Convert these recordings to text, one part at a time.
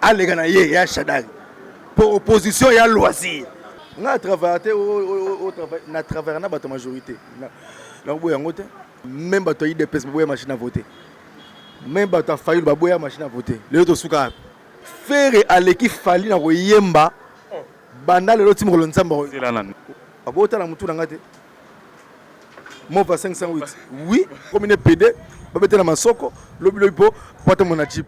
alega na ye ya Shadari pour opposition ya loisir na travailler na travailler na bato majorité na boya ngote même bato IDPS boya machine à voter même bato failli boya machine à voter le to suka faire aleki fali na koyemba banda le timo lo nzamba c'est là nan abota na mutu na ngate mo va 508 oui comme une PD babete na masoko lobilo ipo pata mona chip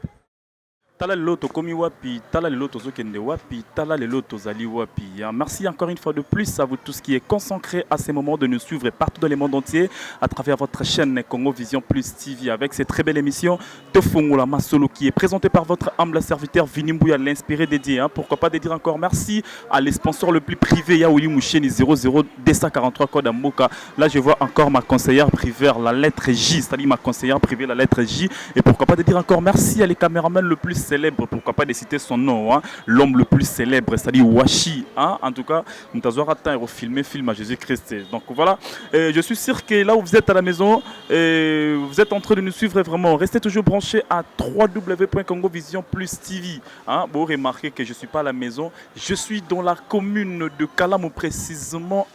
Tala Loto Komi Wapi, Tala Loto Zokende Wapi, Tala Loto Zali Wapi. Merci encore une fois de plus à vous tous qui est consacré à ces moments de nous suivre partout dans le monde entier à travers votre chaîne Congo Vision Plus TV avec cette très belle émission Tofongola Masolo qui est présentée par votre humble serviteur Vinimbouya, l'inspiré dédié. Pourquoi pas de dire encore merci à les sponsors le plus privé Yaouli Moucheni 00243 code Amboka. Là je vois encore ma conseillère privée, la lettre J, c'est-à-dire ma conseillère privée, la lettre J. Et pourquoi pas de dire encore merci à les caméramans le plus célèbre, pourquoi pas de citer son nom, hein? L'homme le plus célèbre, c'est-à-dire Washi. Hein? En tout cas, nous avons atteint filmer film à Jésus-Christ. Donc voilà, je suis sûr que là où vous êtes à la maison, vous êtes en train de nous suivre vraiment. Restez toujours branchés à www.congovision plus TV. Hein? Vous remarquez que je ne suis pas à la maison, je suis dans la commune de Kalamou, précisément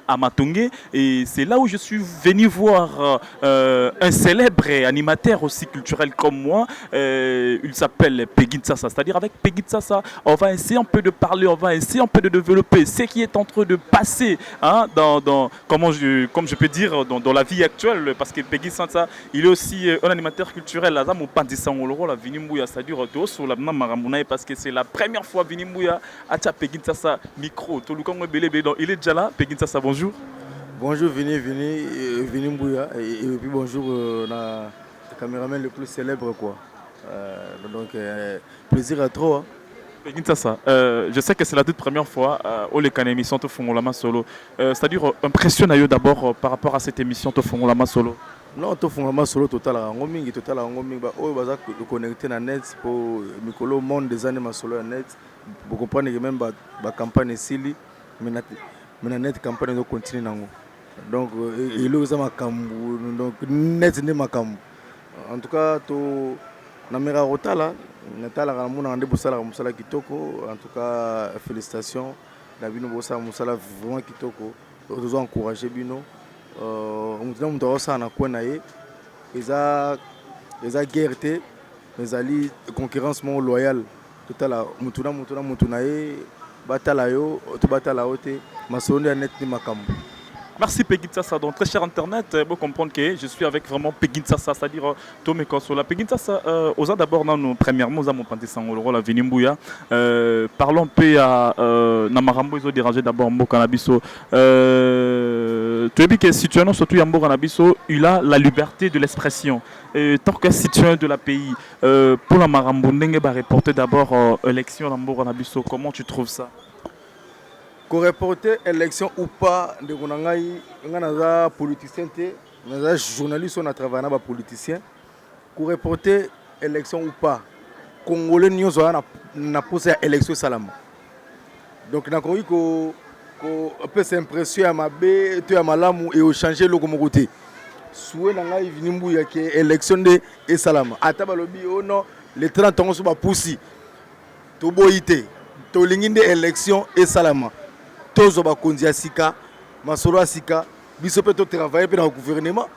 à Matongé. Et c'est là où je suis venu voir un célèbre animateur aussi culturel comme moi. Il s'appelle Peggy Ntsasa, c'est-à-dire avec Peggy Ntsasa, on va essayer un peu de parler, on va essayer un peu de développer ce qui est en train de passer hein, comme je peux dire dans la vie actuelle, parce que Peggy Ntsasa, il est aussi un animateur culturel, parce que c'est la première fois Vinimbouya a Peggy Ntsasa micro. Il est déjà là, Peggy Ntsasa, bonjour. Bonjour Vinimbouya et puis bonjour le caméraman le plus célèbre quoi. Donc plaisir à trop. Hein. Je sais que c'est la toute première fois où les émissions te font la main solo. C'est-à-dire impressionne d'abord par rapport à cette émission te font la main solo. Non, te font la main solo total en roaming total en roaming bah oh baza connecter na net pour Mikolo monde des années solo net pour comprendre que même ba campagne sili mais na net campagne doit continuer nango. Donc il est ma kambu donc net ne makambu. En tout cas to Namera Rotala, Natala Ramona Ande Boussala Moussala Kitoko, en tout cas félicitations, Nabino Bossa Moussala vraiment Kitoko, nous avons encouragé Bino, nous avons aussi un accord ils ont guerre, mais ali concurrence mon loyal, total Moutunae, Batalayo, tout Batalaote, Masonde Net ni Makambu. Merci Peggy Ntsasa. Donc très cher internet, vous comprenez que je suis avec vraiment Peggy Ntsasa, c'est-à-dire Tomé Konsola. Peggy Ntsasa, aux d'abord premièrement, nous avons pensé sans le rôle à Vinimbouya. Parlons un peu à Namarambo, ils ont dérangé d'abord Mbo Canabiso. Tu as dit que si tu es surtout Mbo Canabiso, il a la liberté de l'expression. Tant que citoyen de la pays, pour Namarambo, Ndenge va reporter d'abord élection à Mbo Canabiso. Comment tu trouves ça? Qu'on reporter élection ou pas de Gonangaï, on a politicien, on a journaliste, on a travaillé avec politicien. Qu'on reporter élection ou pas, Congolais nous a posé élection salam. Donc on a compris qu'on peut s'impressionner à ma baie, à ma lame et au changer le côté. Souhait n'angaï Vinimbouya qui est élection de et salam. Atabalobi oh non, les 30 ans sont pas poussi. Toboïté, tolinginde élection et salam. Tozo ba kondia sika masolo sika biso peut travailler dans le gouvernement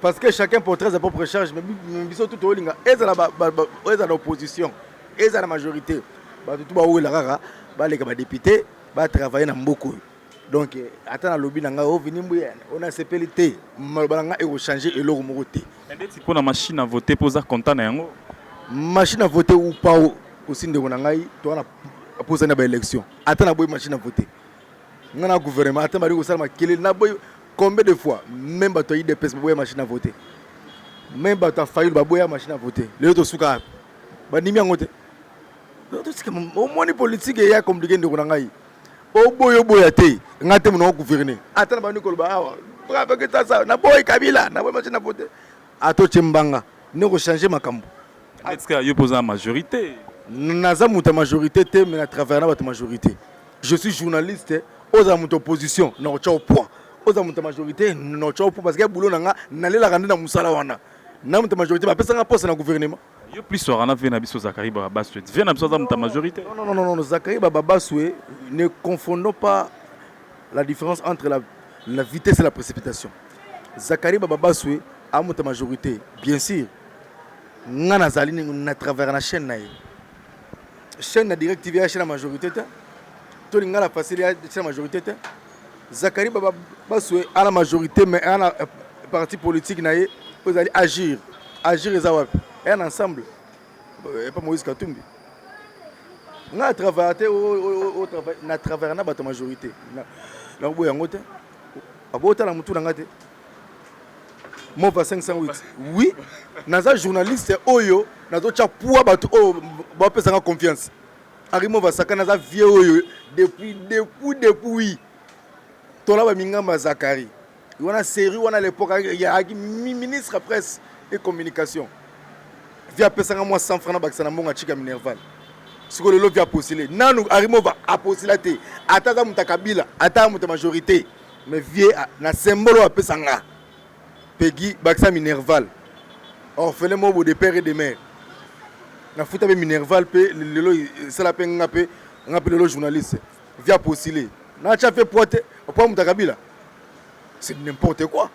parce que chacun porte sa propre charge mais biso tout olinga eza na l'opposition eza na majorité ba tout ba ola rara ba les députés ba travailler na mboko donc attends lobby nga o Vinimbouya on a CPLT malbanga et changer et leur moté ndeti pour la machine à voter poser content na yango machine à voter ou pas aussi de ngai to na poser une élection. Attends la machine à voter. Nous avons un gouvernement. Attends combien de fois même si tu as une machine à voter. Même si tu as failli une machine à voter. Les autres sont là. Tu as voté. Au moins les politiques sont compliqués de gouverner. Au boyo boyate, tu as gouverner. Attends la Kabila, na machine à voter. Attends Tchembanga, nous changer ma cambo. Est-ce qu'il y a posé la majorité? Naza muta majorité mais na travers na majorité. Je suis journaliste aux amuta opposition na au point. Aux amuta majorité na au point parce que boulot nanga na lela kanda na musala wana. Na muta majorité ba pesa nga poste na gouvernement. Yo plus on a vu na biso Zakari Babaswe. Vient na biso dans ta majorité. Non, Zakari Babaswe, ne confondons pas la différence entre la vitesse et la précipitation. Zakari Babaswe a ta majorité, bien sûr. Ngana Zali na travers la chaîne naïe. Chaîne na directive la majorité. Tout le monde a facilité la majorité. Zakari Babaswe a la majorité, mais a la parti politique naïe. Vous allez agir et zawap. Et ensemble. Et pas Moïse Katumbi. On a travaillé au travail, on a travaillé dans la majorité. On a travaillé dans la majorité. Mon 508. Oui, dans un journaliste, Oyo, dans un poids, on peut avoir confiance. Arimo va sakana za vieux Oyo depuis. Tola ba mingamba Zakari. On a série, on a l'époque, il y a ministre presse et communication. Via pesanga moi 100 francs bakisana mbonga chika Minerval. Siko lelo via postuler. Nanu Arimo va postuler. Ataza mutakabila, ata muta majorité. Mais vie na symbole wa pesanga. Peggy bakisa Minerval. Or fait le mot de père et de mère. Na futa be Minerval pe lelo c'est la penga pe ngape lelo journaliste. Via postuler. Na cha fait pote pour mutakabila. C'est n'importe quoi.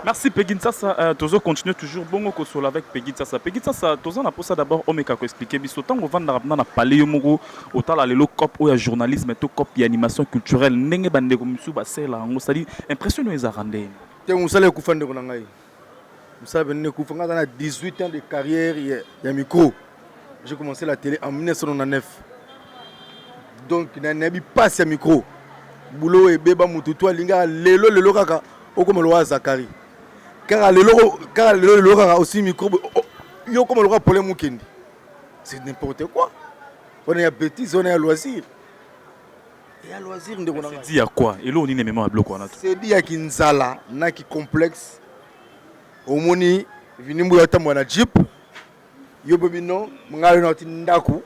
Merci Peggy Ntsasa. Tozo continue toujours bon au sol avec Peggy Ntsasa. Peggy Ntsasa, Tozo na posa d'abord Omeka ko expliquer biso tant on va na parler yo moko autant la lelo cop ou ya journalisme to cop ya animation culturelle ndenge bande ko misu ba sela ngo sali impression no ezarande. Te musala ku fande ko na ngai. Musala benene ku fanga na 18 ans de carrière ya micro. J'ai commencé la télé en 1999. Donc na nabi passe ya micro. Boulot et beba mututu linga lelo kaka comme le roi Zakari. Car le roi aussi micro. Yo comme le roi Paul Moukendi. C'est n'importe quoi. On est à bêtise, on est à loisir. Et à loisir, c'est dit à quoi? Et là on est même à bloc. C'est dit à Kinzala, na qui complexe. Au moni, vinimbu yata mwana jeep. Yo bobino, mngali na oti ndaku.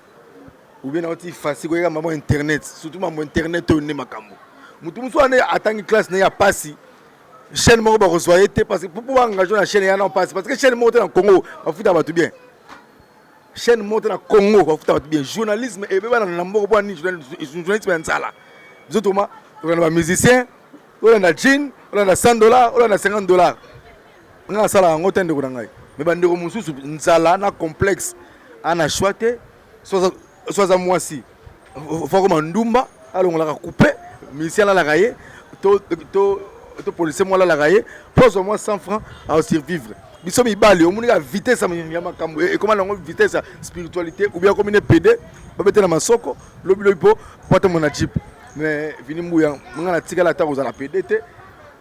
Ou bien na oti fasi ko yaka maman internet. Surtout maman internet to ne makambo. Mutu muso ane atangi classe na ya pasi. Chaîne moko ba reçoit été parce que pour pouvoir engager la chaîne ya non passe parce que chaîne monte dans Congo ba futa ba tout bien. Chaîne monte dans Congo ba futa ba tout bien. Journalisme et beba na moko bo ni journalisme en sala. Zotoma, on a musicien, on a jean, on a $100, on a $50. On a sala ngote ndeko ngai. Mais ba ndeko mususu nzala na complexe ana choité soit moi si. Faut comme ndumba, alors on l'a coupé, musicien la rayer, to policier moi la rayer, pose au moins 100 francs à survivre. Biso mi bali, on a vitesse ya makambo et comment la vitesse spiritualité ou bien comme une PD, ba bete na masoko, lobi po porte mon jeep. Mais vini mbuya, ngana tika la ta aux la PDT,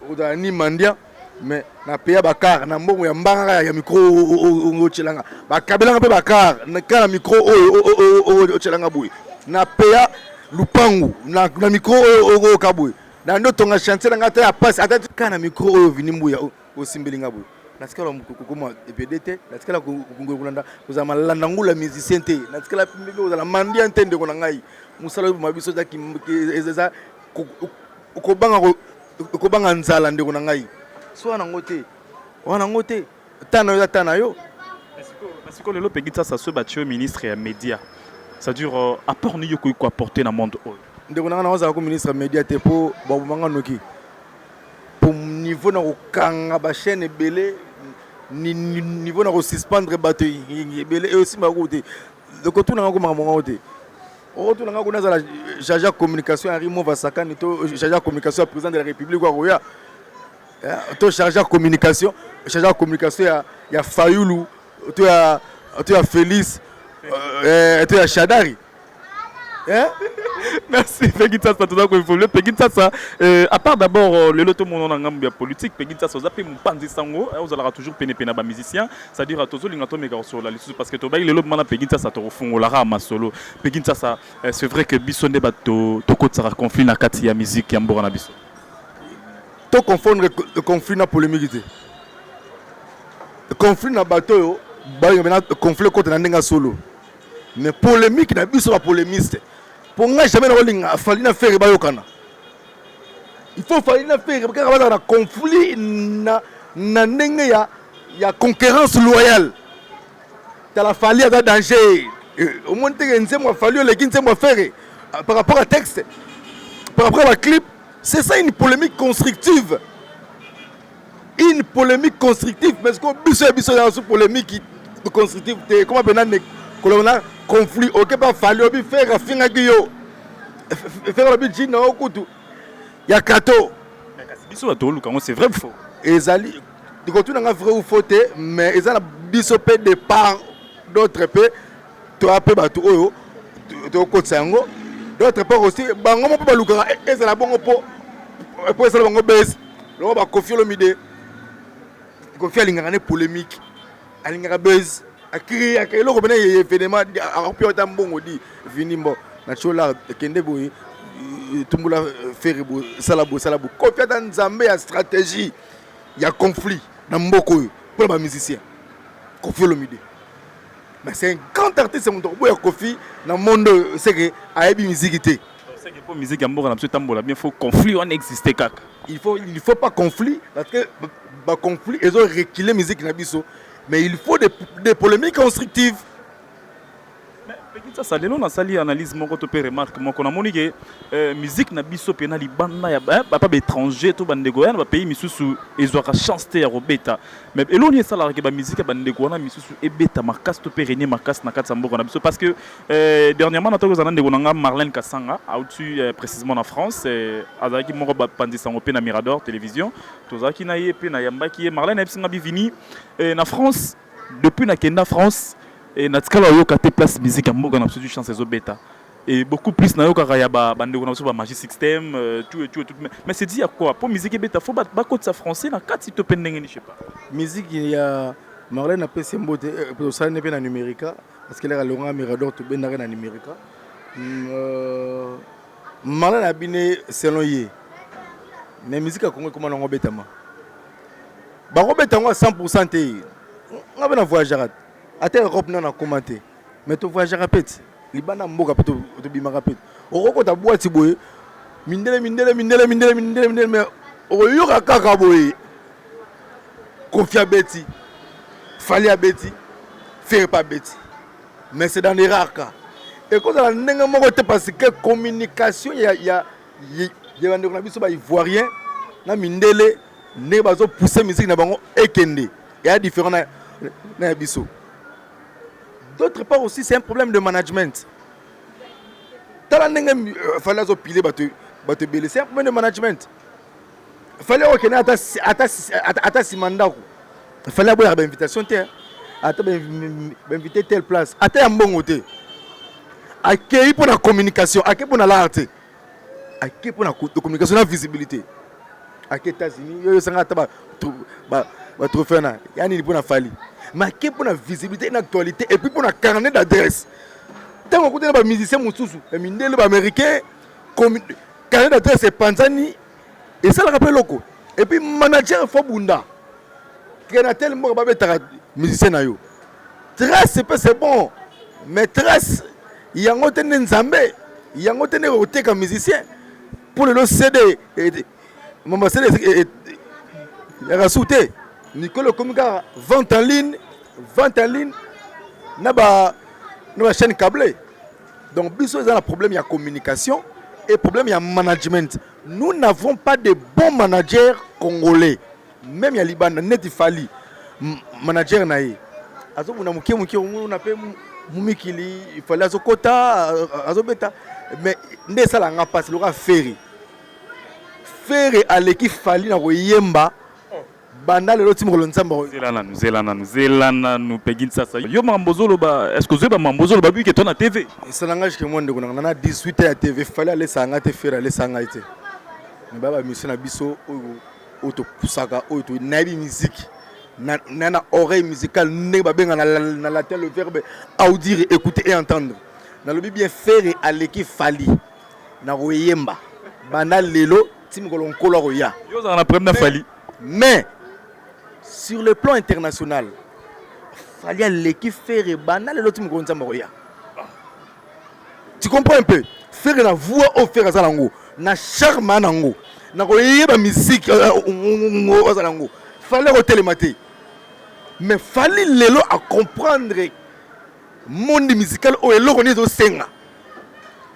aux ni mandia, mais na peya bakar na mbongo ya mbanga ya micro o chelanga. Ba kabelanga pe bakar, na kana micro o chelanga boy. Na peya lupangu na micro o kaboy. Na ndo tonga chantier nga ta ya passe atati kana micro o vini mbuya o simbelinga boy. Nasikala mukukuma EPDT, nasikala kulanda kuzama landa ngula musicien te, nasikala pimbe kuzala mandia ntende kona ngai. Musala mabiso za eza kobanga nzala ndeko na ngai. So wana ngote tana yo. Parce que le Peggy Ntsasa se battu ministre et média. Ça dure apport ni yoko ko apporter dans monde oil. Ndeko na nga ko ministre média te po babumanga noki. Pour niveau na kokanga ba chaîne belé ni niveau na ko suspendre bateau belé et aussi ma côté. Le côté na ko mamonga te. Oto na ko na za Jaja communication Arimo Vasakani to Jaja communication président de la République kwa roya. To Jaja communication ya Fayulu, to ya Félix, to ya Shadari. Merci Peggy Ntsasa tout ça le Peggy Ntsasa à part d'abord le loto mon ngambia politique Peggy Ntsasa zapi mpanzi sango vous allez toujours pena ba musicien c'est à dire tozo lingato mega sur la liste parce que to bail le mana Peggy Ntsasa to fungo la rama solo Peggy Ntsasa c'est vrai que bisonde bato to kotsara conflit na kati ya musique ya mbora na biso to confondre le conflit na polémique le conflit na bato yo ba yo conflit contre na ndenga solo mais polémique na biso ba polémiste. Pour nga jamais na falina faire bayokana. Il faut falina faire parce que na conflit na ndenge ya concurrence loyale. tu as fallu à danger. Au moins, tu as fallu les gens faire par rapport à texte, par rapport à clip. C'est ça une polémique constructive. Une polémique constructive. Parce que biso dans une polémique constructive. Comment on a conflit. Ok, pas fallu faire finga guyo. Faire le budget na okutu. Ya kato. Biso to luka c'est vrai ou faux? Ezali. Du coup, tu n'as vrai ou faux, mais ils ont biso pe de part d'autres pe. Tu as peu batu oyo. Tu as côté sango. D'autres part aussi. Bango mo pe luka. Ezala bongo po. Po ezala bongo base. Lo ba Koffi Olomide. Koffi alingana polémique. Alingana base. A créé a créé le robin événement a rempli autant bon dit vinimbo na chola kende boy tumbula ferebo salabo Koffi dans Zambé a stratégie il y a conflit na mboko pour les musiciens Koffi Olomide mais c'est un grand artiste mon boy Koffi dans monde c'est que a ebi musique té c'est que pour musique ambo na tambola bien faut conflit on exister kaka il faut pas conflit parce que ba conflit ils ont reculé musique na biso. Mais il faut des polémiques constructives. Ça lelo na sali analyse moko to pe remarque moko na moni ke musique na biso pe na libanda ya ba pa étranger to bandeko ya na pays misusu ezwaka chance te ya robeta mais eloni sala ke ba musique bandeko na misusu ebeta makasi to pe renier makasi na katsa mboka na biso parce que dernièrement na to kozana ndeko na Marlène Kasanga autu précisément en France azaki moko ba pandisa ngo pe na Mirador télévision tozaki na ye pe na yambaki Marlène ebsinga bivini na France depuis na kenda France. Et natikala yoka te place musique à mboka na biso du chance ezo beta et beaucoup plus na yoka ya ba bandeko na biso ba Magic System tout mais c'est dit à quoi pour musique beta faut ba côté ça français na kati to pendenge ni je sais pas musique il y a Marlène a passé mbote pour ça ne pas na numérique parce qu'elle a Laurent Mirador to ben na numérique Marlène a biné selon yé mais musique a Congo comment on beta ma ba beta ngo 100% té on va na voyager à Europe non a commenté mais tu voyages répète libana mboka to bima répète oroko ta boîte boye mindele mais oyoka kaka boye confia Betty fallait à Betty faire pas Betty mais c'est dans les rares cas et quand on a n'enga moko te parce que communication il y a bandeko na biso ba ivoirien na mindele ne bazo pousser musique na bango ekende il y a différent na biso. D'autre part aussi, c'est un problème de management. Il fallait piler, c'est un problème de management. Il fallait qu'il mandat. Il fallait avoir une invitation, inviter telle place. Il fallait un bon côté. Accueillir pour la communication, accueillir pour l'art, accueillir pour la communication, la visibilité. Accueillir les États-Unis, il y a un pour la famille. Mais pour la visibilité et l'actualité et puis pour la carnet d'adresse. Tant qu'on a des musiciens les américains, carnet d'adresse c'est Panzani et ça le rappelle loco. Et puis manager Fobunda. Qui a tellement de musiciens na yo. Trace c'est bon, mais trace il y a un autre Nzambé, il y a un autre côté comme musicien pour le CD maman CD il a sauté. Nicolas Komika vente en ligne na ba chaîne câblée. Donc biso il y a un problème, il y a communication et problème il y a management. Nous n'avons pas de bons managers congolais. Même il y a Liban net fali manager naïe. Azo muna mukie on appelle mumikili il fallait azo kota azo beta mais ndé ça la nga passe le faire à l'équipe fali na koyemba. Banda le loti mokolo nzamba zelana nous pegin ça yo mambozolo ba est-ce que vous ba mambozolo ba bi ke tona TV ça langage que moi ndeko na 18 à TV fallait aller sanga te faire aller sanga ite mais baba mission na biso auto pusaka auto nabi musique na oreille musicale ne ba benga na la tête le verbe audir écouter et entendre na lobi bien faire à l'équipe fali na royemba banda lelo timokolo nkolo roya yo za na première fali mais sur le plan international, il fallait l'équipe faire banal et l'autre me moya. Tu comprends un peu? Faire la voix au faire à Zalango, na charme anango, na koyeba musique au Zalango. Fallait au télématé. Mais fallait l'élo à comprendre monde musical o eloko ni zo senga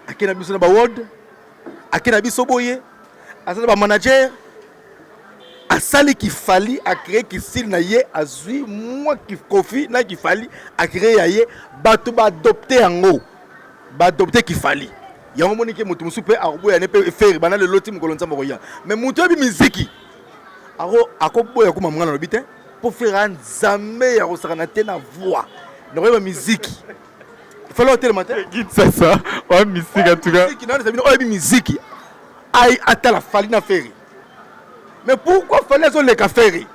akena biso na ba ward akena biso boye asala ba manager asali qui fali a créer qui style na ye azui moi qui kofi na qui fali a créer ya ye bato ba adopter yango ba adopter qui fali yango moni ke mutu musupe a boya ne pe faire bana le loti mukolo nzambo koya mais mutu abi muziki ako boya ko mamngana no bité pour faire nzambe ya ko sakana te na voix no ba muziki fallait hôtel matin guide ça ouais musique en tout cas qui na sabino obi musique ai atala fali na faire. Mais pourquoi fallait les cafés?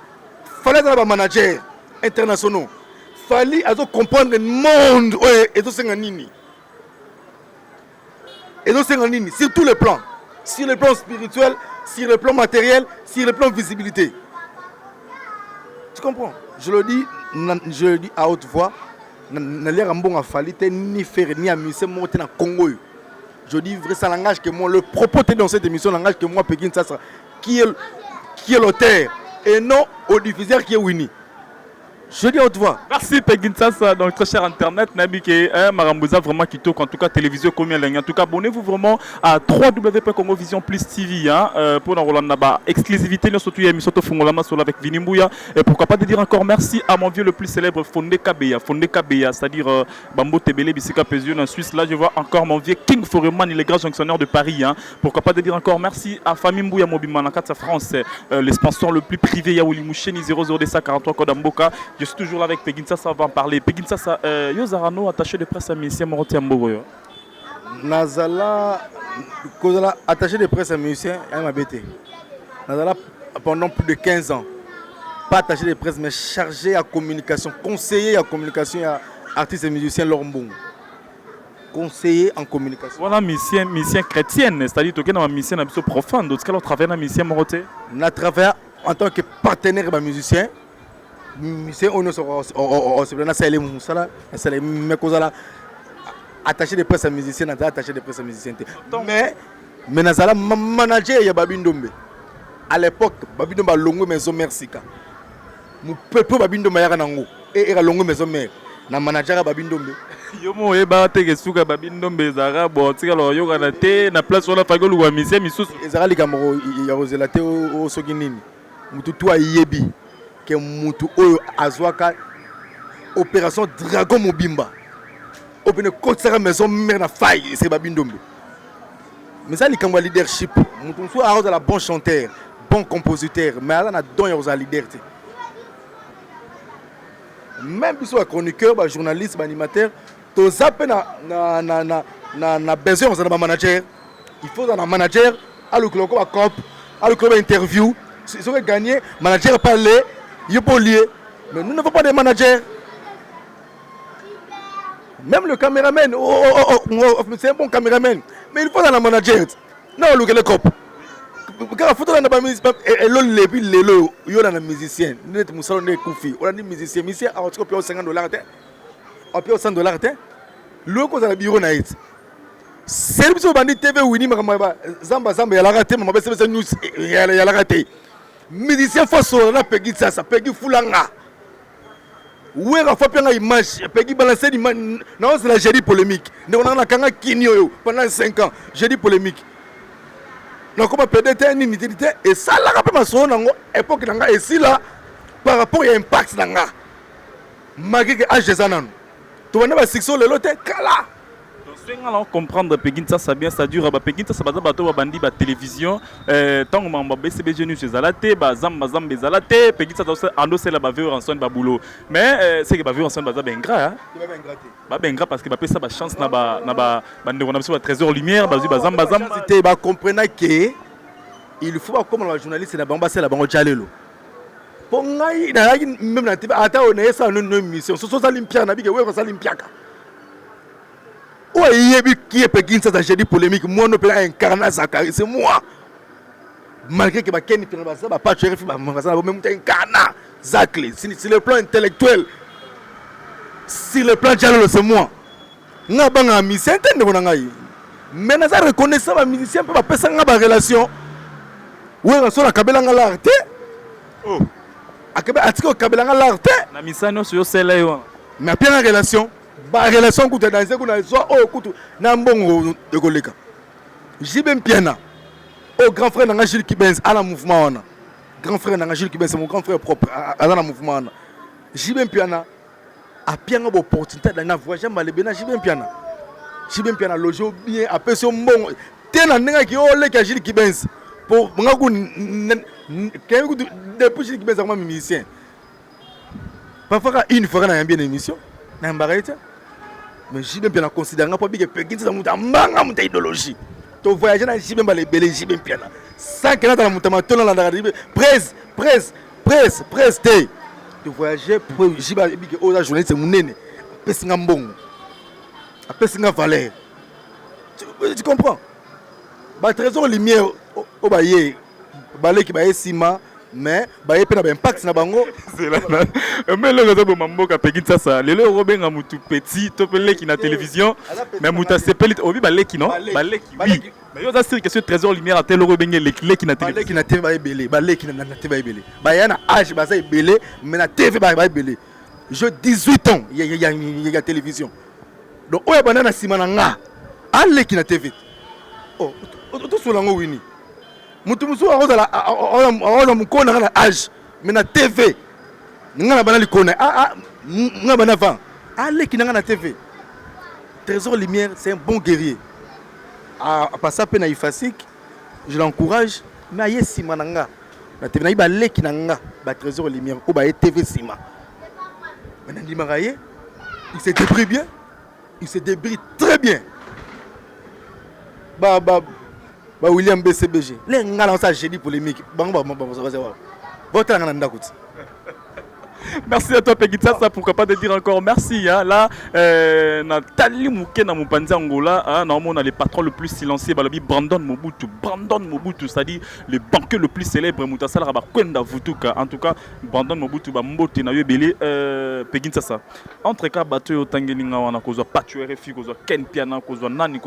Fallait avoir un manager international. Fallait comprendre le monde et tout nini. Et tout nini sur tous les plans, sur le plan spirituel, sur le plan matériel, sur le plan visibilité. Tu comprends? Je le dis à haute voix. N'allez pas fallu ni faire ni amuser monter dans Congo. Je dis vrai ça langage que moi le propos dans cette émission langage que moi Pékin ça qui est l'auteur et non au diffuseur qui est Winnie. Je dis à haute voix. Merci Pékin Sasa, donc très cher internet, Nabike, Marambouza vraiment qui tourne en tout cas télévision comme il en tout cas abonnez-vous vraiment à www.congovision plus TV pour nous Roland exclusivité nous surtout émission to Fungolama sur avec Vinimbuya et pourquoi pas de dire encore merci à mon vieux le plus célèbre Fondé Kabeya, c'est-à-dire Bambo Tebele Bisika Pezio en Suisse. Là je vois encore mon vieux King Foreman, il est grand fonctionnaire de Paris pourquoi pas de dire encore merci à Famille Mbouya Mobima en France, les sponsors le plus privé Yaouli Moucheni 00D43 Kodamboka. Je suis toujours là avec Pékin Sasa, on va en parler. Pékin Sasa, Yozarano, attaché de presse à Ministère Morotiambo. Nazala, attaché de presse à Ministère, il m'a bêté. Nazala, pendant plus de 15 ans, pas attaché de presse, mais chargé à communication, conseiller à communication à artistes et musiciens Lormbong. Conseiller en communication. Voilà, mission chrétienne, c'est-à-dire que nous avons une mission profane. D'autres cas, on travaille dans la mission Moroté. On travaille en tant que partenaire de musicien. On attaché de presse à musicien, attaché de presse à musicien. Mais Nazala manager ya Babindombe. À l'époque, Babindombe a longo maison mère Sika. Mon peuple Babindombe ya nango et a longo maison mère. Na manager Babindombe. Yo mo eba te ke suka Babindombe zara bo tika lo yo kana te na place wala fagolo wa musicien misusu. Ezara likamoro ya rozelate o soki nini. Mutu to ayebi. Que mutu oyo azwaka opération Dragon Mobimba opene kotsaka maison mère na faille c'est Babindombe mais ça likamwa leadership mutu so a la bon chanteur bon compositeur mais ala na don ya leader te même biso ba chroniqueur ba journaliste ba animateur to zape na besoin de manager il faut un manager à le club ba cop à le club interview si on veut gagner manager parler. Mais nous n'avons pas de manager. Même le caméraman, c'est un bon caméraman. Mais il faut un manager. Non, le cop. Quand la photo est musicien, il y a un musicien. Nous sommes des musiciens. Musicien, on peut $50. On peut $100. Le cause à la bureau naït. C'est le bandit TV Winnie Zamba Zamba, il y a la raté, mais c'est news, il y a la raté. Musicien face à Peggy Sasa, Peggy Fulanga. Où est la fois que image, Peggy balancer l'image. Non, c'est la génie polémique. Nous avons un Kinyo pendant 5 ans. Génie polémique. Donc, on a perdu une unité. Et ça, là, rappelle ma son, époque, et si là, par rapport à l'impact, malgré que l'âge des années, tu vas section le lote, kala. On comprendre Pékin ça bien ça dure Pékin ça bato bandi ba télévision tant on BCB News chez Zalate bazam bezalate Pékin ça ando c'est la baveur en son baboulot mais c'est que baveur en son baza bengra ba bengra parce que ba pesa ba chance na ba ndeko na biso trésor lumière bazam c'était ba comprendre que il faut comme la journaliste na bamba c'est la bango jalelo pour ngai na même na TV ata on est ça une mission so ça limpia na bige we ça limpiaka. Qui est Pékin, ça j'ai dit polémique. Moi, on peut incarner Zakari, c'est moi. Malgré que Kenny ne pas tuer, même incarner Zakli. Sur le plan intellectuel, sur le plan dialogue, c'est moi. N'a pas un musicien, mais nous avons reconnu ça, un musicien peut pas faire une relation. Oui, on a Kabela dans l'art. A Kabela dans l'art. Na misano sur celle-là. Mais bien en relation. ba relation kuta dans kuna so o kutu na mbongo de koleka Jibe Mpiana au grand frère nanga Jules Kibenz à la mouvement wana grand frère nanga Jules Kibenz mon grand frère propre à la mouvement wana Jibe Mpiana a bien une opportunité dans voyage malebena Jibe Mpiana loge bien après son bon tena nanga ki o le ka Jules Kibenz pour ngaku depuis Jules Kibenz comme musicien parfois une fois na bien émission na mbarete mais Jibe Mpiana considère pas bien que Pekin ça muta manga muta idéologie to voyager na Jibe Mbalebele Jibe Mpiana sans que na mutama to na la presse te to voyager pour Jibe que aux journalistes munene pesinga mbongo pesinga valeur tu comprends ba trésor lumière au baye balé qui baye sima mais baye pe na ba impact na bango c'est là mais le gars mamboka Pekin ça le robenga mutu petit to pelé qui na télévision mais muta sepeli obi balé qui non balé qui oui mais yo ça c'est que ce trésor lumière à tel robenga les clés qui na télévision qui na TV baye belé balé qui na TV baye belé baye na âge ba ça belé mais na TV baye belé je 18 ans il y a télévision donc oya bana na sima na nga allé qui na TV oh to solango wini mutu musu aza mukona na âge mais na TV nga bana likona nga bana va allez qui na TV Trésor Lumière c'est un bon guerrier à passer pe na ifasik je l'encourage mais aye sima nanga na TV na iba leki nanga ba Trésor Lumière ou ba TV sima maintenant dit maraye il se débrouille bien il se débrouille très bien William BCBG. Les gens ont génie polémique. Merci à toi Pegita, ça pourquoi pas te dire encore merci. Hein. Là, Nathalie Mouké na Mupanzi Angola, normalement on a les patrons le plus silencieux, Brandon Mobutu, c'est-à-dire le banquier le plus célèbre, Moutasala Rabakwenda Vutuka. En tout cas, Brandon Mobutu Mbote na yebele Pegita ça. Entre cas bateau Tangelinga wana kozwa patuere fi kozwa Ken Piana kozwa nani.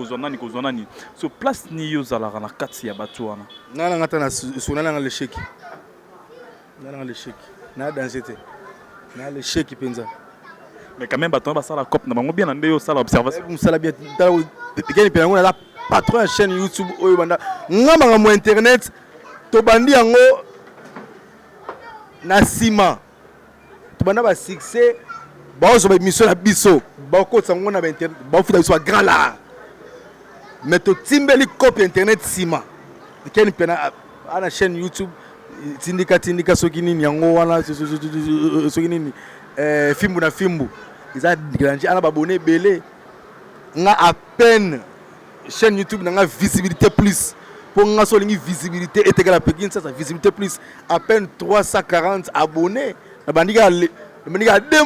So place ni yo zala na kati ya bateau wana. Na ngata na sunana l'échec. Na l'échec. Na danger. Na l'échec penza mais quand même bateau ba sala cop na bango bien ande yo sala observation sala bien Ken Piana ngona la patron ya chaîne YouTube oyo banda ngamba mo internet to bandi yango na sima to banda ba succès ba zo ba mission na biso ba ko tsango na ba internet ba futa biso grand là mais to timbeli copie internet sima Ken Piana ana chaîne YouTube tindika soki nini yango wana soki nini fimbu na fimbu iza grandi ana babone belé nga à peine chaîne YouTube nga visibilité plus pour nga solingi visibilité et égal à Pekin ça visibilité plus à peine 340 abonnés na bandika 2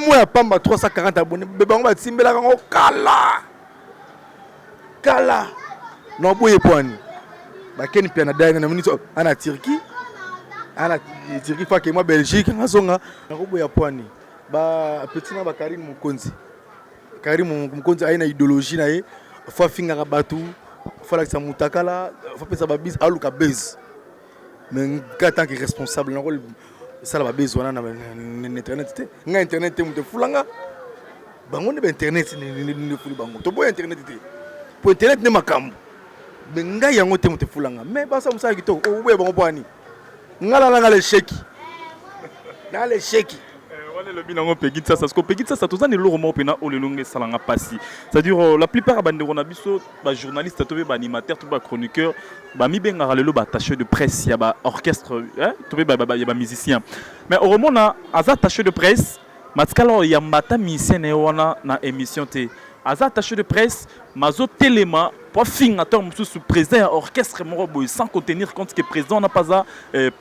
mois ya pamba 340 abonnés bebango ba timbela ngo kala no boye poani ba Ken Piana dai na minute ana Turquie ana Turquie fa ke moi Belgique ngazonga nakobo ya pwani ba petit na ba Karim Mukonzi aina idéologie na ye fa finga batu fa la sa mutakala fa pesa ba bis aluka base mais tant que responsable na rôle ça la ba base wana na internet te nga internet te muté fulanga bango ne ba internet ne fuli bango to boy internet te pour internet ne makambo mais nga yango te muté fulanga mais ba sa musa kito o boye bango pwani ngala l'échec na l'échec wala le binango Pegita ça parce que Pegita ça tozani lo romo pena o le longue salanga passi c'est-à-dire la plupart bande on a biso ba journaliste to ba animateur to ba chroniqueur ba mi benga lelo ba attaché de presse ya ba orchestre hein to ba ya ba musicien mais au romo na aza attaché de presse matkalo ya mbata musicien ne wana na émission te aza attaché de presse mazo téléma pour finir sous président orchestre sans contenir compte que président n'a pas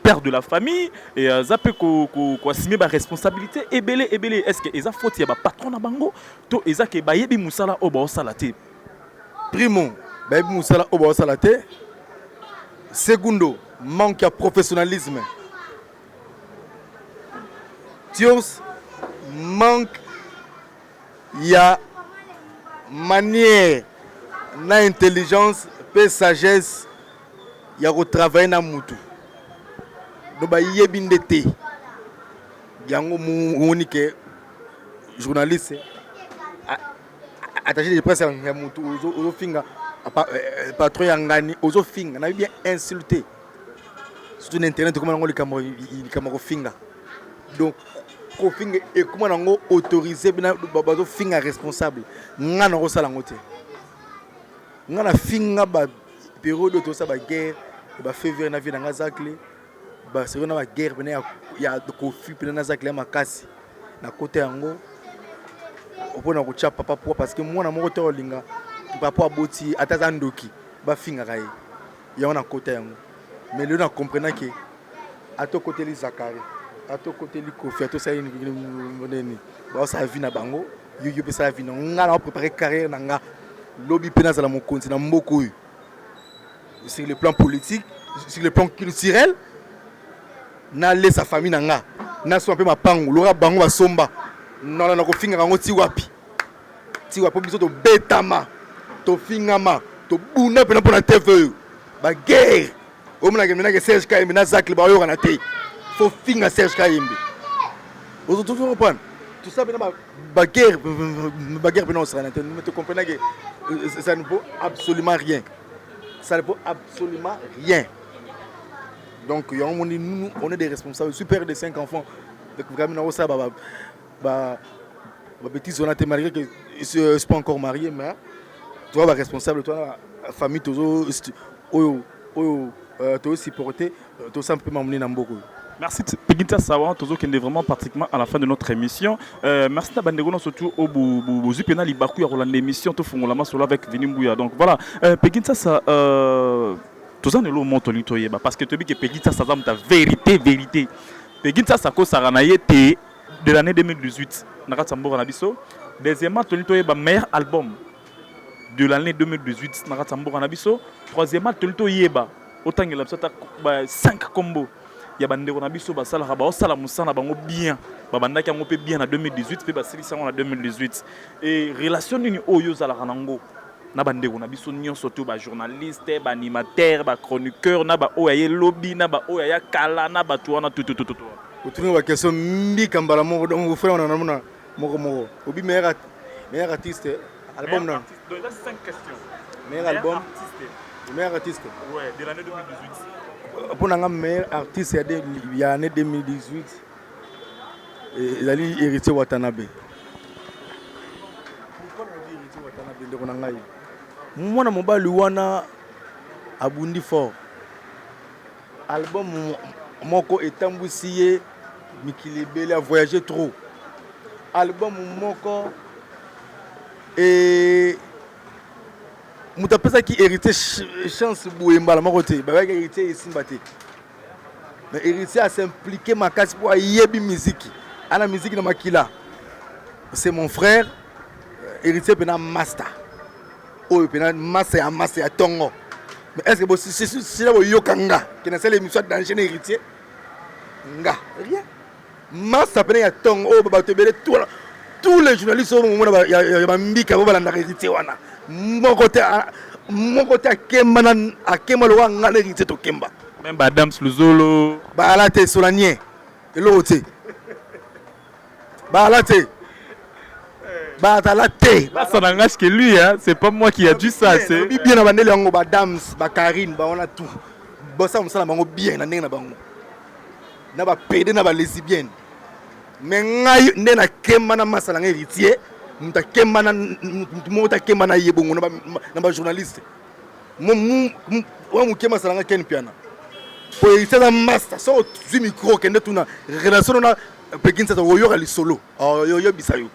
père de la famille et zappe ko assumer ba responsabilité ebele est-ce que eza faute ya ba patron na bango to eza ke bayebi musala o ba osala te primo bayebi musala o ba osala te segundo manque de professionnalisme tios manque ya manière na intelligence pe sagesse ya ko travailler na mutu do ba yebi ndete yango monike journaliste attaché de presse ya mutu ozo finga patron ya ngani ozo finga na bien insulté surtout na internet comme on le kamaro finga donc ko finga et comment on autorisé bina bazo finga responsable ngana ko sala ngote ngana finga ba période to sa ba guerre ba février na vie na ngazakle ba c'est na ba guerre bina ya conflit bina na zakle makasi na côté yango opona ko cha papa parce que moi na moko to linga papa aboti ataza ndoki ba finga kai ya na côté yango mais le na comprendre que à ton côté les Zakari à ton côté les Kofi à tout ça ni ba sa vie na bango yo pe sa vie na ngala préparer carrière na nga lobby pena za la mon continent mboko sur le plan politique sur le plan culturel na laisse sa famille na nga na so un peu ma pango lora bango ba somba non na ko finga ngo ti wapi biso to betama to fingama to buna pena pona TV ba guerre o mona ke Serge Kayembe na Zakle ba yo kana te faut finga Serge Kayembe vous tout comprendre tout ça pena ba guerre pena on sera na te mais tu comprends que ça ne vaut absolument rien donc nous on est des responsables super de 5 enfants donc vraiment ça bah bêtise on a été marié que je suis pas encore marié mais toi responsable toi la famille toujours toi supporter tout ça peut m'emmener dans beaucoup. Merci Peginta Sawa toujours qui est vraiment pratiquement à la fin de notre émission. Merci à Bandego surtout au Zupena Libaku ya Roland émission tout fongolama solo avec Vinimbuya. Donc voilà Peginta ça tout ça ne le monte litoyeba parce que tu dis que Peginta ça ta vérité. Peginta ça ko saranaye te de l'année 2018 Nakatsambora Nabiso. Deuxièmement, tu as meilleur album de l'année 2018 Nakatsambora Nabiso. Troisièmement, tu as autant que la 5 combos. Il y a bandeko na biso basala ba osala musana bango bien. Ba bandaki ngo pe bien en 2018 pe basilisa en 2018. Et relation ni oyo zala kanango. Na bandeko na biso nyonso to ba journaliste, ba animateur, ba chroniqueur, na ba oya lobby, na ba oya kala, na ba tuana tout. Autour de la question mbika mbala moko donc vous frère on a mona moko obi meilleur artiste album non donc là 5 questions meilleur artiste ouais de l'année 2018 pour nga meilleur artiste il y a année 2018 il a li héritier Watanabe pourquoi on dit héritier Watanabe ndeko na ngai mwana mobali wana abundi fort album moko etambwisi Mikili Bele a voyagé trop. Album moko et mutapesa qui hérité chance Bouemba la maroté ba hérité ici mbaté. Mais hérité a s'impliquer ma casse pour yebi musique. Ana musique na makila. C'est mon frère hérité pena master. Oh pena master ya tongo. Mais est-ce que si là yokanga qui na celle émission d'enchaîner héritier nga rien. Massa pena ya tongo o baba tebele tous les journalistes au moment ya bambika bo balanda héritier wana mon côté akema lo nga héritier to kemba même Adams Luzolo balate solanien elote balate batalate ça n'engage que lui hein c'est pas moi qui a dit ça c'est bien na bandele yango ba Adams ba Karine ba on a tout bossa musala bango bien na ndenge na bango na ba pédé na ba lesbienne mais ngai ndena kemba na masala nga héritier muta kemba na muta kemba na yebongo na ba journaliste wa mukema masala nga ken piana po héritier na master so tu micro kende tuna relation na Peginta to yo ali solo yo bisayo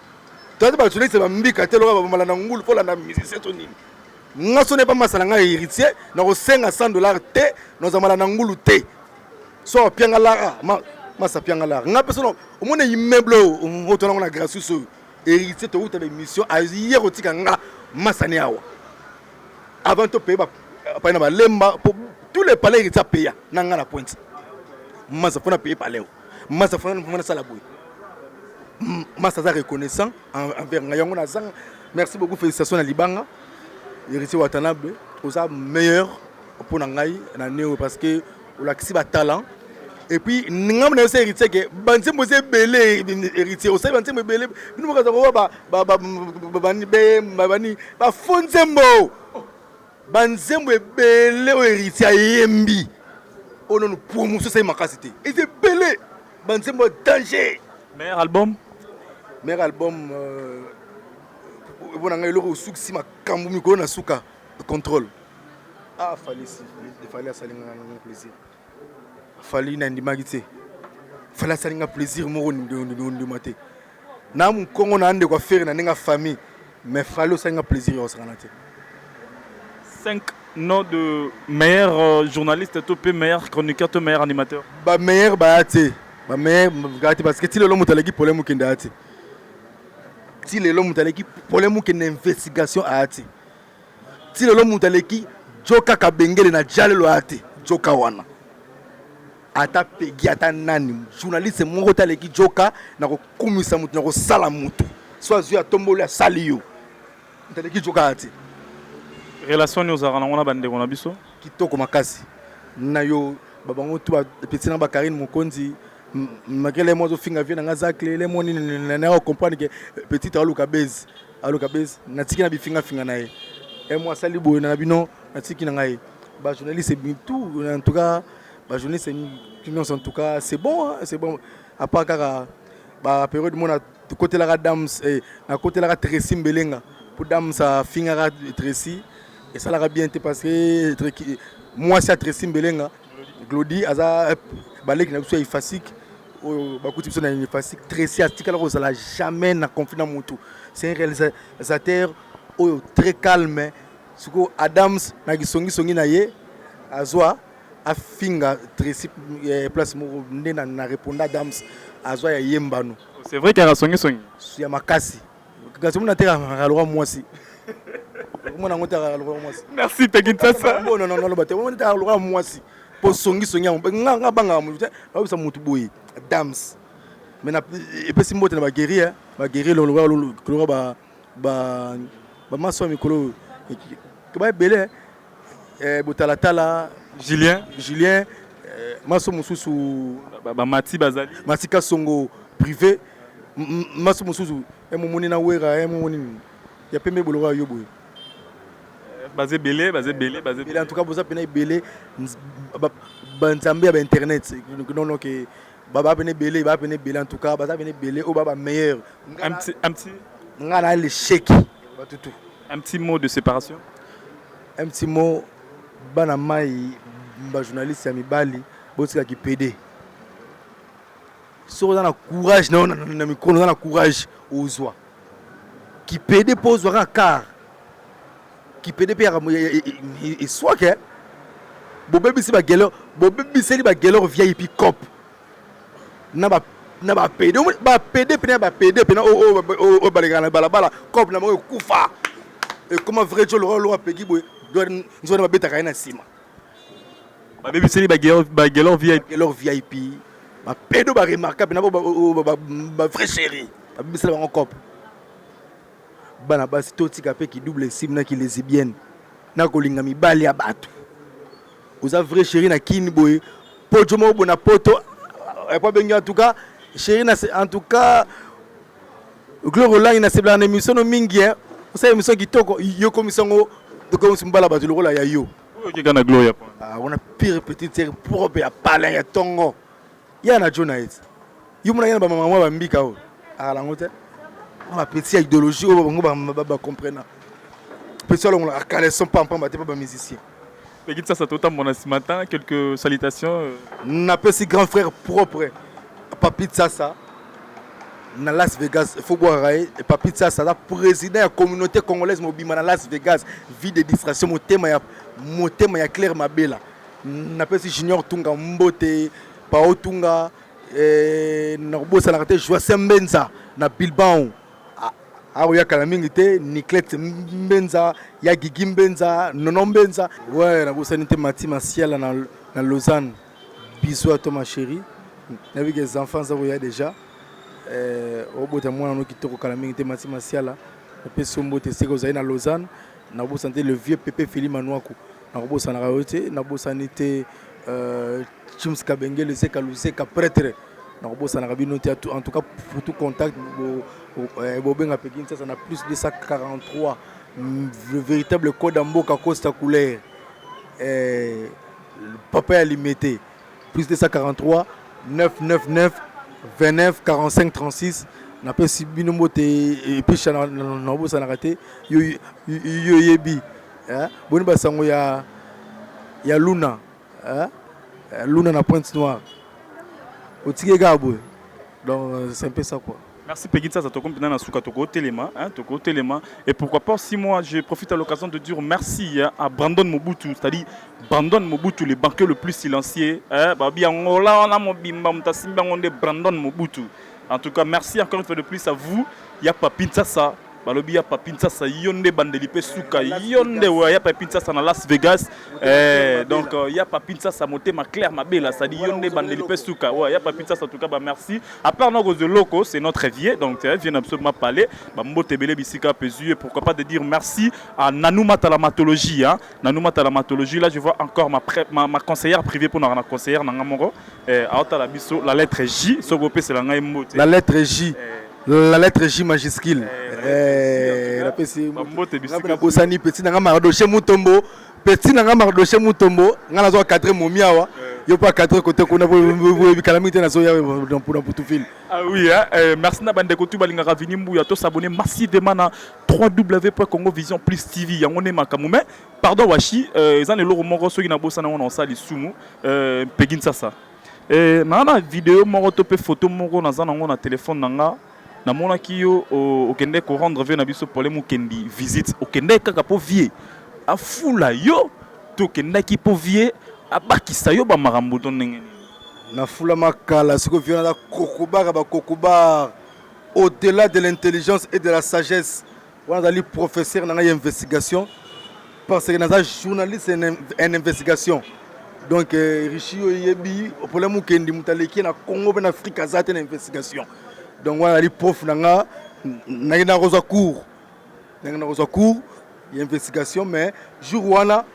to ba journaliste ba mbika te lo ba mala na ngulu fola na musicien to nini nga so ne pas masala nga héritier na ko $500 te no zamala na ngulu te so pianga lara masa pianga lara nga personne au monde immeuble o to na grâce héritier to uta émission azier otika nga masa ne awa avant to payer pa na ba lemba pour tous les palais héritier payer na nga la pointe masa fona payer palais masa fona sala boy masa za reconnaissant envers nga yango na zang merci beaucoup félicitations na libanga héritier Watanabe oza meilleur pour ngai na néo parce que o la kisi ba talent Et puis nous avons aussi héritier que banzembo c'est belé héritier aussi banzembo belé nous ka ko ba fonzembo banzembo belé héritier yembi on nous promotion c'est makasité et c'est belé banzembo danger. Meilleur album bon ngai loko suksi makambu mikolo na suka contrôle. Ah fallait salinga na plaisir. Fallait na ndimaki te. Fallait salinga plaisir moko ndi maté. Na mu kongo na ande kwa faire na ninga famille mais fallait salinga plaisir yo sakana te. 5 noms de meilleurs journalistes, tout meilleur chroniqueur, tout meilleur animateur. Ba meilleur baate. Ba meilleur gati parce que ti lelo mutaleki problème kende ati. Ti lelo mutaleki problème kende investigation ati. Ti lelo mutaleki joka kabengele na jalelo ati. Joka wana. Ata pegi ata nani journaliste moko taleki joka na ko kumisa mutu na ko sala mutu. Soit zu ya tombolo ya sali yo. Mutaleki joka ati. Relation nous avons on a bande on a biso kitoko makasi na yo babango tu petit na bakarine mokonzi makele mozo finga vient na zakle les moni na comprendre que petit aluka base na tiki na bifinga finga na ye et moi sali boy na bino na tiki na ngai ba journaliste tout en tout cas ba journaliste en tout cas c'est bon à part kaka ba période mona côté la dame et na côté la Tracy Mbelenga pour dame ça finga Tracy. Et ça l'a bien été parce que moi c'est Tracy Mbelenga Glody aza balek na so efasik o bakuti biso na efasik Tracy atika la ça jamais na conflit na mutu c'est un réalisateur très calme suko Adams na gisongi na ye azwa afinga Tracy place mo ndena na répondre Adams azwa ya yembano c'est vrai qu'il y a songi ya makasi kasi mona tera alora mwasi. Merci Pegintasa. Non, moi si. Pour songi nga banga ça mutu boy. Dams. Mais na et puis simbote na ba guerrier lo ba maso mikolo. Ba belé botalatala Julien maso mususu ba Mati Bazali. Matika Songo privé maso mususu e momoni na wera e momoni ya pembe bolora yo boy. Basé belé. En tout cas, vous avez belé. Banzambi à internet. Non que baba belé, belé en tout cas, baba belé au baba meilleur. Un petit. Ngala le chèque. Un petit mot de séparation. Un petit mot. Bana mai ba journaliste ya mibali botika ki PD. So na courage na micro na courage ozwa. Ki PD pose un car. Qui peut dépayer et soit que bobé si ba galère VIP cop na ba PD pena o balegana bala cop na mo kufa et comment vrai jo lo pegi boy nous on ba beta kaina sima ba bébé si ba galère VIP ba PD ba remarquable na ba vrai chéri ba bébé si ba cop bana basi totika pe ki double sim na ki lesbienne na kolinga mibali ya bato oza vrai chéri na kini boy pojo mo bona poto et pas benga en tout cas chéri na en tout cas Gloire Lang na sebla na émission no mingi hein ça émission kitoko yo komisango de comme simbala bato le rôle ya yo ki kana Gloire on a pire petite sœur propre ya pala ya tongo ya na journaliste yo mona yana ba mama ba mbika o ala ngote ma petite idéologie on comprendre petit on la caleçon pas musicien Pegit ça tout ce matin quelques salutations n'a pas si grand frère propre Papi Tsasa na Las Vegas faut boire et Papi Tsasa la président de la communauté congolaise mobima na Las Vegas vie de distraction motema ya Claire Mabela n'a pas si Junior Tunga Mbote Pao Tunga na bosa na Joachim Mbenza na Bilbao awo ya kalamingi te Niclette Mbenza ya Gigi Mbenza Nono Mbenza ouais na bosa nite Mati Masiala na Lausanne bisous à toi ma chérie avec les enfants ça voyait déjà au bout de moi on qui toko kalamingi te Mati Masiala pe sombo te seko za na Lausanne na bosa le vieux Pépé Philippe Manouakou na bosa na raote na bosa nite Chims Kabengele, Seka Luseka, prêtre. En tout cas, pour tout contact, Bobeng Pékin, ça a plus de 143. Le véritable code en Boka Costa couleur. Papa a limité. Plus de 143, 999, 29, 45, 36. On pas si binomote et puis ça n'a raté. Yebi. Bon, il y a Luna. Luna na pointe noire. Donc c'est un peu ça quoi. Merci Pegitsa, ça te comprend dans Souka Toko Téléma, et pourquoi pas si moi je profite à l'occasion de dire merci à Brandon Mobutu, c'est-à-dire Brandon Mobutu, le banquier le plus silencieux, Babi Angola, on a mon bimba, Brandon Mobutu. En tout cas, merci encore une fois de plus à vous. Il y a Papinsa ça. Balobi ya papinsa sa yonde bandelipe suka yonde wa ya papinsa sa na Las Vegas donc ya papinsa sa moté ma claire ma belle ça dit yonde bandelipe suka ouais ya papinsa sa en tout cas bah merci à part nos locaux c'est notre vieux donc vient absolument parler bah mbote belé bisika pesu pourquoi pas de dire merci à Nanouma Talamatologie hein Nanouma Talamatologie là je vois encore ma conseillère privée pour na conseillère na ngamoro à la biso la lettre J sogopé c'est la ngai mbote la lettre J. La lettre J majuscule. La PC. Bosani petit nanga mardoche mutombo. Petit nanga mardoche mutombo. Ngana zo 4 momiawa. Yo pas 4 côté qu'on a calamité na zo ya pour tout fil. Ah oui merci na bande ko tu balinga ravini mbuya to s'abonner massivement na www.congovision plus TV yango ne makamu mais pardon washi ezane loro moko soki na bosana on sali sumu Pegin sasa. Na vidéo moko to pe photo moko na zana ngo na téléphone nanga na mona kiyo okende ko rendre ve na biso problème okendi visite okende kaka po vie a fula yo to kenda ki po vie abakisa yo ba marambo to ndenge na fula makala siko viona da kokobar ba kokobar au-delà de l'intelligence et de la sagesse on a ali professeur na investigation parce que na journaliste en investigation donc Richio yebi problème okendi mutaleki na Congo ben Afrique azate na investigation. Donc voilà les profs nanga na rosa cours il y a investigation mais jour où on a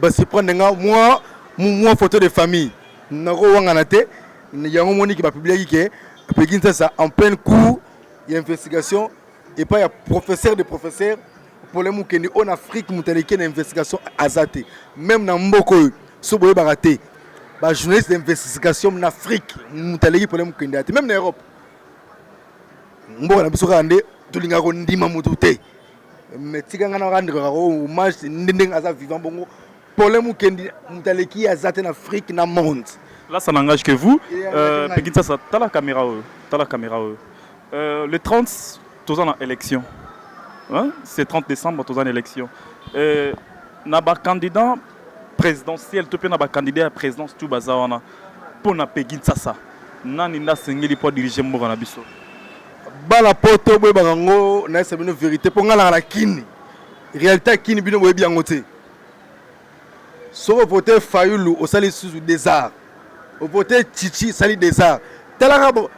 se prendre moi photo de famille na ro wanga na te il y a un moni qui va publier que Pekinsa ça en plein cours il y a investigation et pas il y a professeur de professeur problème que en Afrique mutaleki na investigation azate même na mboko so boye baraté ba journaliste d'investigation en Afrique mutaleki problème que même en Europe. Mbo na biso kande tulinga ko ndima mutu te mais tika ngana rendre ko hommage ndeng aza vivant bongo problème kendi mutaleki azate en Afrique na monde là ça n'engage que vous Pegitsa ça ta la caméra le 30 tous en élection hein c'est 30 décembre tous en élection na ba candidat présidentiel to pe na ba candidat à présidence tout bazawana pour na Pegitsa ça nani na sengeli pour diriger mbo na biso bala poto boye bango na c'est une vérité pour ngala la kini réalité kini bino boye biango te so voter Fayulu au sali sous des arts au voter Chichi sali des arts tala bo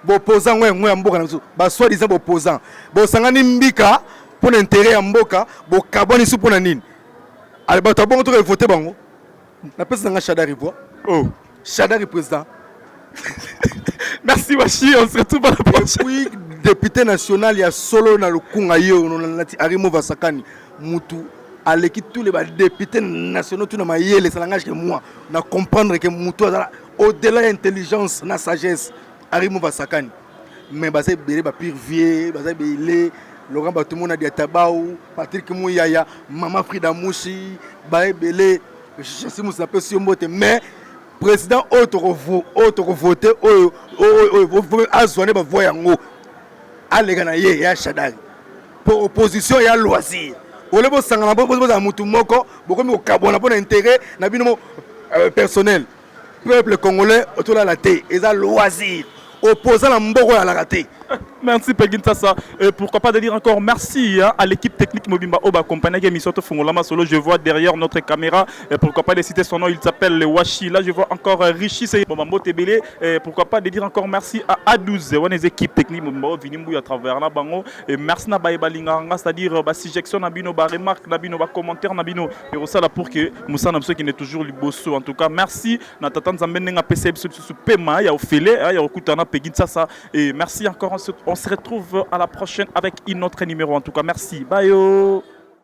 opposant ngwe ya mboka na biso ba soit disant opposant bo sangani mbika pour l'intérêt ya mboka bo kaboni su pour na nini ale ba to bongo to voter bango na pesa nga Chadari voix oh Chadari président. Merci Wachi, on se retrouve à la prochaine. Oui, député national, il y a solo dans le Kungayo, on a Arimo Vasakani, Moutou, à l'équipe tous les députés nationaux, tout le monde, les langages que moi, on a comprendre que Moutou, au-delà de l'intelligence, la sagesse, Arimo Vasakani. Mais basé belé ba pire vieux, basé belé, Laurent Batoumou na Diatabaou, Patrick Mouyaya, Maman Frida Mouchi, basé belé, je sais moussa peu sur moté, mais président autre voté a zoné ba voyango alegana ye ya Chadari pour opposition ya loisir ole bo sangana bo za mutu moko boko mi okabona pour intérêt na bino personnel peuple congolais autour la té eza loisir opposant la mboko ya la raté Merci Pegin Tassa. Pourquoi pas de dire encore merci hein, à l'équipe technique Mobimba Oba compagnie qui Misoto Fungolama Solo. Je vois derrière notre caméra. Pourquoi pas de citer son nom, il s'appelle le Washi. Là je vois encore Richie c'est Mambo Tebele. Pourquoi pas de dire encore merci à A12 on les équipes techniques Mobimba Vinimbu à travers la bango. Et merci na Baïba Linganga, c'est-à-dire ba suggestion nabino ba remarque nabino ba commentaire nabino. Et ça là pour que Moussa Namso qui n'est toujours liboso. En tout cas merci na tatan Zambene nga PC sur Pema ya Ofele ya Okutana Pegin Tassa. Et merci encore. On se retrouve à la prochaine avec une autre numéro. En tout cas, merci. Bye.